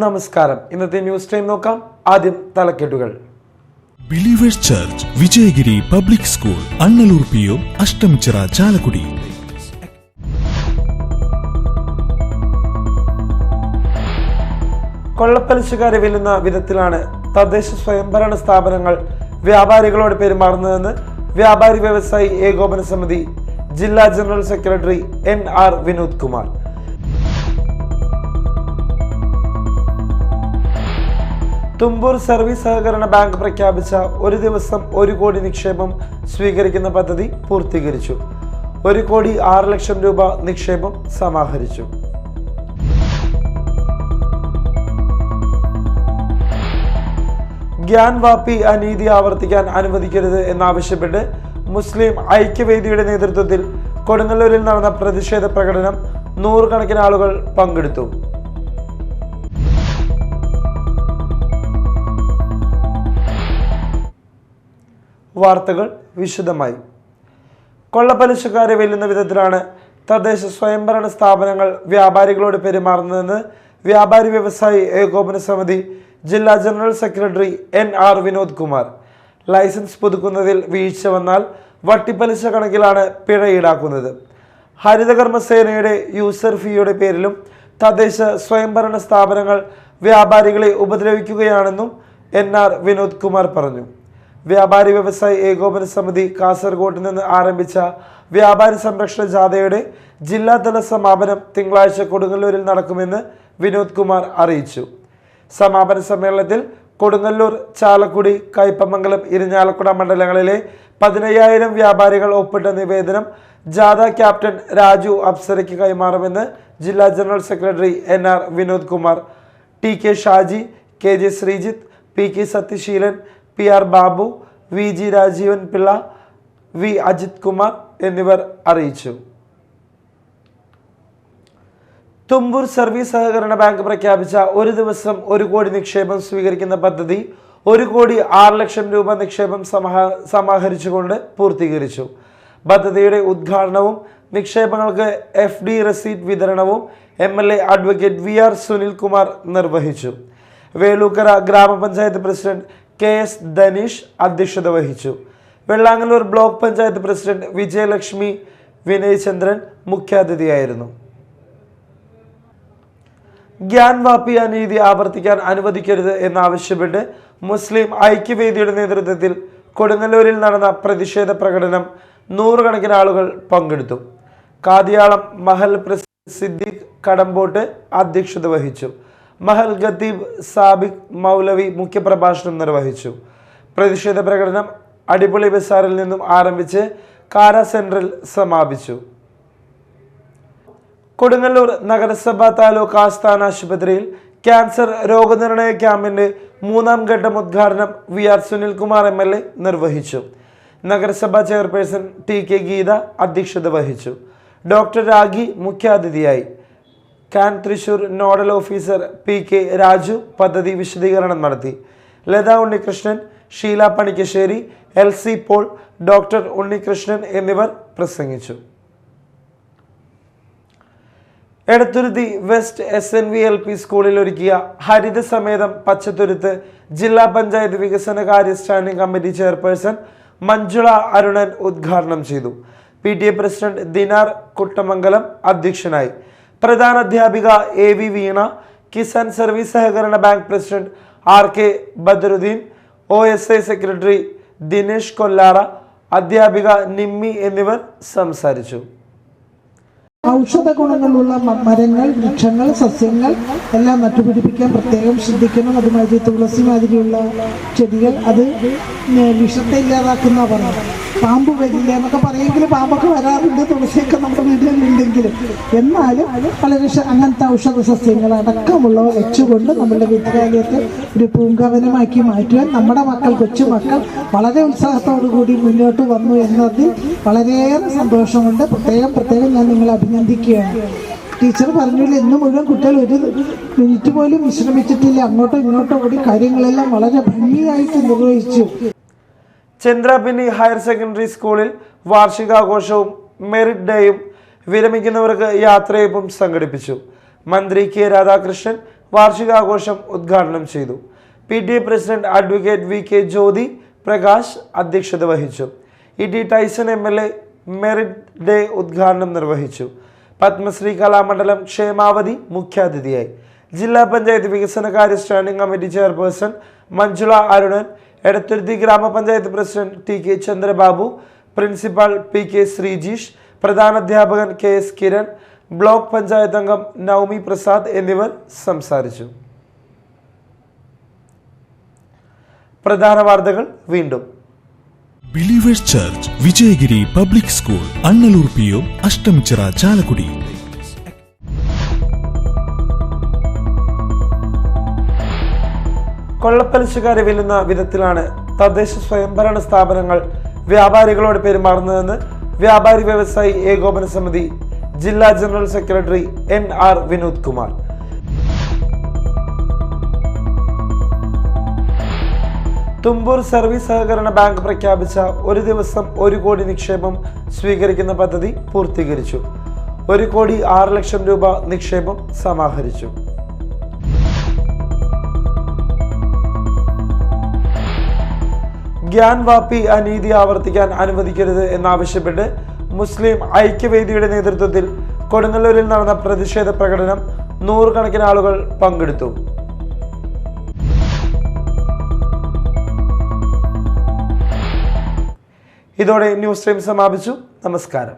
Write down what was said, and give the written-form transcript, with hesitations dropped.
നമസ്കാരം. ഇന്നത്തെ news time നോക്കാം. ആദ്യം തലക്കെട്ടുകൾ. Believers church Vijayagiri public school Annalur PO Ashtamichira Chalakudy. കൊള്ളപ്പലിശക്കാരെ വെല്ലുന്ന വിധത്തിലാണ് തദ്ദേശ സ്വയംഭരണ സ്ഥാപനങ്ങൾ വ്യാപാരികളോട് പെരുമാറുന്നതെന്ന് വ്യാപാരി വ്യവസായി ഏകോപന സമിതി ജില്ലാ general secretary NR Vinod Kumar. Thumboor service സഹകരണ ബാങ്ക് പ്രഖ്യാപിച്ച ഒരു ദിവസം 1 കോടി നിക്ഷേപം സ്വീകരിക്കുന്ന പദ്ധതി പൂർത്തീകരിച്ചു. 1 കോടി 6 ലക്ഷം രൂപ നിക്ഷേപം സമാഹരിച്ചു. ഗ്യാൻ വാപ്പി അനീതി ആവർത്തിക്കാൻ അനുവദിക്കരുത് എന്നാവശ്യപ്പെട്ട് മുസ്ലിം ഐക്യവേദിയുടെ നേതൃത്വത്തിൽ കൊടുങ്ങല്ലൂരിൽ നടന്ന പ്രതിഷേധ പ്രകടനം 100 കണക്കിന് ആളുകൾ പങ്കെടുത്തു. വാർത്തകൾ വിശദമായി. കൊള്ളപ്പലിശക്കാരെ വെല്ലുന്ന വിധത്തിലാണ് തദ്ദേശ സ്വയംഭരണ സ്ഥാപനങ്ങൾ വ്യാപാരികളോട് പെരുമാറുന്നതെന്ന് വ്യാപാരി വ്യവസായി ഏകോപന സമിതി ജില്ലാ general secretary NR Vinod Kumar. Licence പുതുക്കുന്നതിൽ വീഴ്ച വന്നാൽ വട്ടിപ്പലിശ കണക്കിലാണ് പിഴ ഈടാക്കുന്നത്. ഹരിതകർമ്മസേനയുടെ യൂസർ ഫീയുടെ പേരിലും തദ്ദേശ സ്വയംഭരണ സ്ഥാപനങ്ങൾ വ്യാപാരികളെ ഉപദ്രവിക്കുകയാണെന്നും NR വിനോദ് കുമാർ പറഞ്ഞു. വ്യാപാരി വ്യവസായി ഏകോപന സമിതി കാസർഗോഡ് നിന്ന് ആരംഭിച്ച വ്യാപാരി സംരക്ഷണ ജാഥയുടെ ജില്ലാതല സമാപനം തിങ്കളാഴ്ച കൊടുങ്ങല്ലൂരിൽ നടക്കുമെന്ന് വിനോദ് കുമാർ അറിയിച്ചു. സമാപന സമ്മേളനത്തിൽ കൊടുങ്ങല്ലൂർ, ചാലക്കുടി, കയ്പമംഗലം, ഇരിഞ്ഞാലക്കുട മണ്ഡലങ്ങളിലെ 15,000 വ്യാപാരികൾ ഒപ്പിട്ട നിവേദനം ജാഥ ക്യാപ്റ്റൻ രാജു അപ്സരയ്ക്ക് കൈമാറുമെന്ന് ജില്ലാ general secretary NR Vinod Kumar, TK Shaji, KJ Sreejith, PK Sathyaseelan, PR Babu, VG Rajeevan Pillai, V Ajith Kumar എന്നിവർ അറിയിച്ചു. തുമ്പൂർ സർവീസ് സഹകരണ ബാങ്ക് പ്രഖ്യാപിച്ച ഒരു ദിവസം 1 കോടി നിക്ഷേപം സ്വീകരിക്കുന്ന പദ്ധതി 1 കോടി 6 ലക്ഷം രൂപ നിക്ഷേപം സമാഹരിച്ചുകൊണ്ട് പൂർത്തീകരിച്ചു. പദ്ധതിയുടെ ഉദ്ഘാടനവും നിക്ഷേപങ്ങൾക്ക് FD റെസീറ്റ് വിതരണവും MLA അഡ്വക്കേറ്റ് VR സുനിൽകുമാർ നിർവഹിച്ചു. വേളൂക്കര ഗ്രാമപഞ്ചായത്ത് പ്രസിഡന്റ് KS ധനീഷ് അധ്യക്ഷത വഹിച്ചു. വെള്ളാങ്ങല്ലൂർ ബ്ലോക്ക് പഞ്ചായത്ത് പ്രസിഡന്റ് വിജയലക്ഷ്മി വിനയചന്ദ്രൻ മുഖ്യാതിഥിയായിരുന്നു. ഗ്യാൻ വാപ്പി അനീതി ആവർത്തിക്കാൻ അനുവദിക്കരുത് എന്നാവശ്യപ്പെട്ട് മുസ്ലിം ഐക്യവേദിയുടെ നേതൃത്വത്തിൽ കൊടുങ്ങല്ലൂരിൽ നടന്ന പ്രതിഷേധ പ്രകടനം 100 കണക്കിന് ആളുകൾ പങ്കെടുത്തു. കാതിയാളം മഹൽ പ്രസിഡന്റ് സിദ്ദീഖ് കടമ്പോട്ട് അധ്യക്ഷത വഹിച്ചു. മഹൽ ഖത്തീബ് സാബിഖ് മൗലവി മുഖ്യപ്രഭാഷണം നിർവഹിച്ചു. പ്രതിഷേധ പ്രകടനം അടിപൊളി ബസാറിൽ നിന്നും ആരംഭിച്ച് കാര സെൻട്രൽ സമാപിച്ചു. കൊടുങ്ങല്ലൂർ നഗരസഭ താലൂക്ക് ആസ്ഥാന ആശുപത്രിയിൽ ക്യാൻസർ രോഗനിർണയ ക്യാമ്പിന്റെ 3ാം ഘട്ടം ഉദ്ഘാടനം VR സുനിൽകുമാർ MLA നിർവഹിച്ചു. നഗരസഭാ ചെയർപേഴ്സൺ TK ഗീത അധ്യക്ഷത വഹിച്ചു. ഡോക്ടർ രാഗി മുഖ്യാതിഥിയായി. Can Thrissur nodal officer PK Raju പദ്ധതി വിശദീകരണം നടത്തി. Latha Unnikrishnan, Sheela Panikkassery, LC Paul, doctor Unnikrishnan എന്നിവർ പ്രസംഗിച്ചു. എടത്തുരുത്തി വെസ്റ്റ് SNV LP സ്കൂളിൽ ഒരുക്കിയ ഹരിത സമേതം പച്ചത്തുരുത്ത് ജില്ലാ പഞ്ചായത്ത് വികസനകാര്യ standing committee chairperson Manjula Arunan ഉദ്ഘാടനം ചെയ്തു. PTA പ്രസിഡന്റ് ദിനാർ കുട്ടമംഗലം അധ്യക്ഷനായി. പ്രധാന അധ്യാപിക AV വീണ, കിസാൻ സർവീസ് സഹകരണ bank president RK Badaruddin, OSI secretary Dinesh Kollara, അധ്യാപിക നിമ്മി എന്നിവർ സംസാരിച്ചു. ഔഷധ ഗുണങ്ങളുള്ള മരങ്ങൾ, വൃക്ഷങ്ങൾ, സസ്യങ്ങൾ എല്ലാം നട്ടുപിടിപ്പിക്കാൻ പ്രത്യേകം ശ്രദ്ധിക്കണം. അതുമാതിരി തുളസി മാതിരിയുള്ള ചെടികൾ, അത് വിഷത്തെ ഇല്ലാതാക്കുന്ന പറഞ്ഞു. പാമ്പ് വരില്ല എന്നൊക്കെ പറയുമെങ്കിലും പാമ്പൊക്കെ വരാറുണ്ട്, തുളസിയൊക്കെ നമ്മുടെ വീടുകളിലുണ്ടെങ്കിലും. എന്നാലും വളരെ അങ്ങനത്തെ ഔഷധ സസ്യങ്ങൾ അടക്കമുള്ളവ വെച്ചുകൊണ്ട് നമ്മളുടെ വിദ്യാലയത്തെ ഒരു പൂങ്കാവനമാക്കി മാറ്റുവാൻ നമ്മുടെ മക്കൾ, കൊച്ചുമക്കൾ വളരെ ഉത്സാഹത്തോടു കൂടി മുന്നോട്ട് വന്നു എന്നതിൽ വളരെയേറെ സന്തോഷമുണ്ട്. പ്രത്യേകം ഞാൻ നിങ്ങളെ അഭിനന്ദിക്കുകയാണ്. ടീച്ചർ പറഞ്ഞില്ല, ഇന്ന് മുഴുവൻ കുട്ടികൾ 1 മിനിറ്റ് പോലും വിശ്രമിച്ചിട്ടില്ല. അങ്ങോട്ടും ഇങ്ങോട്ടും ഓടി കാര്യങ്ങളെല്ലാം വളരെ ഭംഗിയായിട്ട് നിർവഹിച്ചു. ചന്ദ്രാപിന്നി ഹയർ സെക്കൻഡറി സ്കൂളിൽ വാർഷികാഘോഷവും മെറിറ്റ് ഡേയും വിരമിക്കുന്നവർക്ക് യാത്രയയപ്പും സംഘടിപ്പിച്ചു. മന്ത്രി K രാധാകൃഷ്ണൻ, വാർഷികാഘോഷം ഉദ്ഘാടനം ചെയ്തു. PTA president advocate VK Jyothi Prakash അധ്യക്ഷത വഹിച്ചു. ET Tyson MLA merit day ഉദ്ഘാടനം നിർവഹിച്ചു. പത്മശ്രീ കലാമണ്ഡലം ക്ഷേമാവതി മുഖ്യാതിഥിയായി. ജില്ലാ പഞ്ചായത്ത് വികസനകാര്യ standing committee chairperson Manjula Arunan, Edathuruthy ഗ്രാമപഞ്ചായത്ത് president TK Chandrababu, principal PK Sreejeesh, പ്രധാനാധ്യാപകൻ KS കിരൺ, ബ്ലോക്ക് പഞ്ചായത്ത് അംഗം നവമി പ്രസാദ് എന്നിവർ സംസാരിച്ചു. പ്രധാന വാർത്തകൾ വീണ്ടും. Believers church Vijayagiri public school Annalur PO Ashtamichira Chalakudy. കൊള്ളപ്പലിശക്കാരെ വെല്ലുന്ന വിധത്തിലാണ് തദ്ദേശ സ്വയംഭരണ സ്ഥാപനങ്ങൾ വ്യാപാരികളോട് പെരുമാറുന്നതെന്ന് വ്യാപാരി വ്യവസായി ഏകോപന സമിതി ജില്ലാ general secretary NR Vinod Kumar. Thumboor service സഹകരണ ബാങ്ക് പ്രഖ്യാപിച്ച ഒരു ദിവസം 1 കോടി നിക്ഷേപം സ്വീകരിക്കുന്ന പദ്ധതി പൂർത്തീകരിച്ചു. 1,06,00,000 രൂപ നിക്ഷേപം സമാഹരിച്ചു. ഗ്യാൻ വാപ്പി അനീതി ആവർത്തിക്കാൻ അനുവദിക്കരുത് എന്നാവശ്യപ്പെട്ട് മുസ്ലിം ഐക്യവേദിയുടെ നേതൃത്വത്തിൽ കൊടുങ്ങല്ലൂരിൽ നടന്ന പ്രതിഷേധ പ്രകടനം 100 കണക്കിന് ആളുകൾ പങ്കെടുത്തു. ഇതോടെ ന്യൂസ് ടൈം സമാപിച്ചു. നമസ്കാരം.